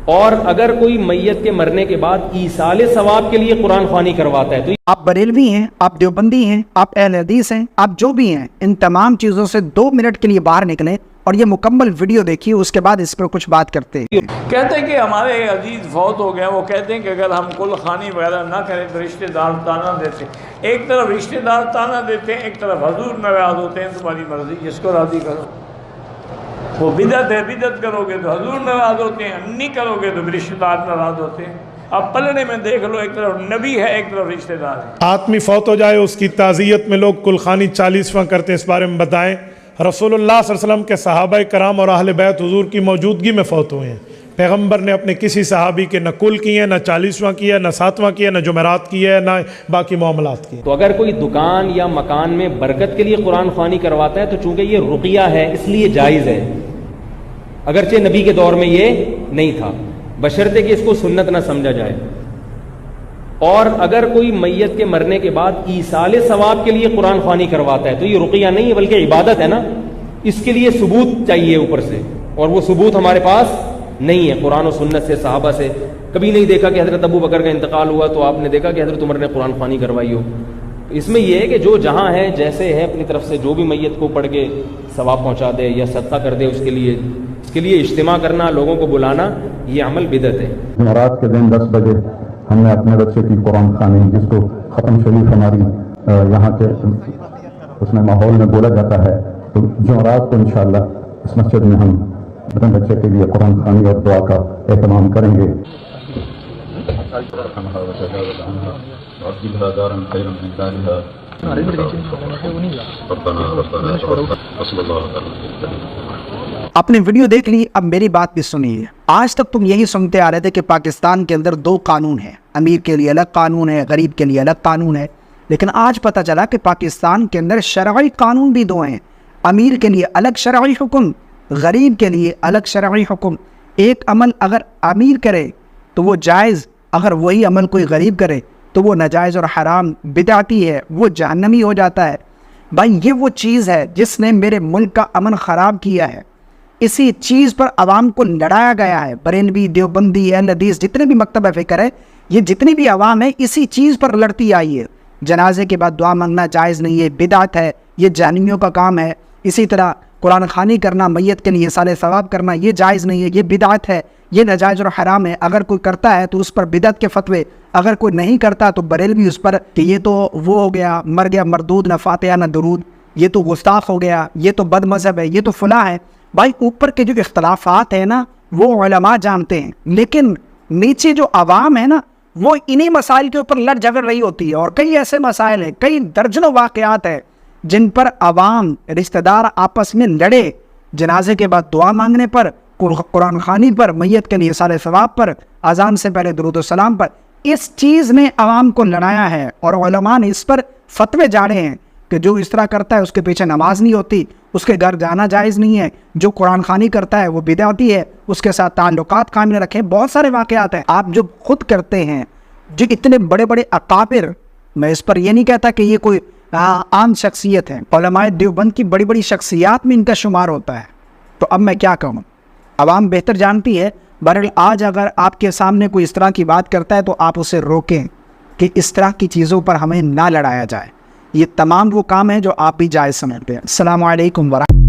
اور اگر کوئی میت کے مرنے کے بعد ایصال ثواب کے لیے قرآن خوانی کرواتا ہے تو آپ بریلوی ہیں، آپ دیوبندی ہیں، آپ اہل حدیث ہیں، آپ جو بھی ہیں، ان تمام چیزوں سے 2 منٹ کے لیے باہر نکلیں اور یہ مکمل ویڈیو دیکھیے، اس کے بعد اس پر کچھ بات کرتے ہیں۔ کہتے ہیں کہ ہمارے عزیز فوت ہو گئے، وہ کہتے ہیں کہ اگر ہم کل خوانی وغیرہ نہ کریں تو رشتہ دار تانا دیتے ہیں۔ ایک طرف رشتہ دار تانا دیتے ہیں، ایک طرف حضور ناراض ہوتے ہیں، تمہاری مرضی جس کو راضی کرو۔ وہ بدعت ہے، بدعت کرو گے تو حضور ناراض ہوتے ہیں، نہیں کرو گے تو رشتہ دار ناراض ہوتے ہیں۔ اب پلڑے میں دیکھ لو، ایک طرف نبی ہے، ایک طرف رشتہ دار ہے۔ آدمی فوت ہو جائے، اس کی تعزیت میں لوگ کلخانی 40واں کرتے ہیں، اس بارے میں بتائیں۔ رسول اللہ صلی اللہ علیہ وسلم کے صحابہ کرام اور اہل بیت حضور کی موجودگی میں فوت ہوئے ہیں۔ پیغمبر نے اپنے کسی صحابی کے نہ کل کیے، نہ 40واں کیا، نہ 7واں کیا، نہ جمعرات کی ہے، نہ باقی معاملات کی۔ تو اگر کوئی دکان یا مکان میں برکت کے لیے قرآن خوانی کرواتا ہے تو چونکہ یہ رقیہ ہے اس لیے جائز ہے، اگرچہ نبی کے دور میں یہ نہیں تھا، بشرطے کہ اس کو سنت نہ سمجھا جائے۔ اور اگر کوئی میت کے مرنے کے بعد ایصال ثواب کے لیے قرآن خوانی کرواتا ہے تو یہ رقیہ نہیں ہے بلکہ عبادت ہے نا، اس کے لیے ثبوت چاہیے اوپر سے، اور وہ ثبوت ہمارے پاس نہیں ہے قرآن و سنت سے، صحابہ سے۔ کبھی نہیں دیکھا کہ حضرت ابو بکر کا انتقال ہوا تو آپ نے دیکھا کہ حضرت عمر نے قرآن خوانی کروائی ہو۔ اس میں یہ ہے کہ جو جہاں ہے جیسے ہے اپنی طرف سے جو بھی میت کو پڑھ کے ثواب پہنچا دے یا صدقہ کر دے، اس کے لیے اجتماع کرنا، لوگوں کو بلانا، یہ عمل بدعت ہے۔ جمعرات کے دن 10 بجے ہم نے اپنے بچے کی قرآن خوانی، جس کو ختم شریف ہماری یہاں کے اس میں ماحول میں بولا جاتا ہے، تو جمعرات کو انشاءاللہ اس مسجد میں ہم اپنے بچے کے لیے قرآن خوانی اور دعا کا اہتمام کریں گے۔ اپنی ویڈیو دیکھ لی، اب میری بات بھی سنیے۔ آج تک تم یہی سنتے آ رہے تھے کہ پاکستان کے اندر 2 قانون ہیں، امیر کے لیے الگ قانون ہے، غریب کے لیے الگ قانون ہے، لیکن آج پتہ چلا کہ پاکستان کے اندر شرعی قانون بھی 2 ہیں، امیر کے لیے الگ شرعی حکم، غریب کے لیے الگ شرعی حکم۔ ایک عمل اگر امیر کرے تو وہ جائز، اگر وہی عمل کوئی غریب کرے تو وہ ناجائز اور حرام بدعتی ہے، وہ جہنمی ہو جاتا ہے۔ بھائی یہ وہ چیز ہے جس نے میرے ملک کا امن خراب کیا ہے، اسی چیز پر عوام کو لڑایا گیا ہے۔ بریلوی، دیوبندی، اہل حدیث، جتنے بھی مکتب فکر ہے، یہ جتنی بھی عوام ہے اسی چیز پر لڑتی آئی ہے۔ جنازے کے بعد دعا مانگنا جائز نہیں ہے، بدعت ہے، یہ جہنمیوں کا کام ہے۔ اسی طرح قرآن خوانی کرنا، میت کے لیے ایصال ثواب کرنا، یہ جائز نہیں ہے، یہ بدعت ہے، یہ ناجائز اور حرام ہے۔ اگر کوئی کرتا ہے تو اس پر بدعت کے فتوے، اگر کوئی نہیں کرتا تو بریلوی اس پر کہ یہ تو وہ ہو گیا، مر گیا مردود، نہ فاتحہ نہ درود، یہ تو گستاخ ہو گیا، یہ تو بد مذہب ہے، یہ تو فلاں ہے۔ بھائی اوپر کے جو اختلافات ہیں نا وہ علماء جانتے ہیں، لیکن نیچے جو عوام ہے نا وہ انہی مسائل کے اوپر لڑ جھگڑ رہی ہوتی ہے۔ اور کئی ایسے مسائل ہیں، کئی درجنوں واقعات ہیں جن پر عوام، رشتہ دار آپس میں لڑے، جنازے کے بعد دعا مانگنے پر، قرآن خوانی پر، میت کے لیے ایصال ثواب پر، اذان سے پہلے درود و سلام پر۔ اس چیز نے عوام کو لڑایا ہے اور علماء نے اس پر فتوے جاڑے ہیں کہ جو اس طرح کرتا ہے اس کے پیچھے نماز نہیں ہوتی، اس کے گھر جانا جائز نہیں ہے، جو قرآن خوانی کرتا ہے وہ بدعتی ہے، اس کے ساتھ تعلقات قائم نہ رکھیں۔ بہت سارے واقعات ہیں آپ جو خود کرتے ہیں، جو اتنے بڑے بڑے اکابر، میں اس پر یہ نہیں کہتا کہ یہ کوئی عام شخصیت ہے، علماء دیوبند کی بڑی بڑی شخصیات میں ان کا شمار ہوتا ہے۔ تو اب میں کیا کہوں، عوام بہتر جانتی ہے۔ بہرحال آج اگر آپ کے سامنے کوئی اس طرح کی بات کرتا ہے تو آپ اسے روکیں کہ اس طرح کی چیزوں پر ہمیں نہ لڑایا جائے۔ یہ تمام وہ کام ہیں جو آپ بھی جائز سمجھتے ہیں۔ السلام علیکم ورحمۃ اللہ۔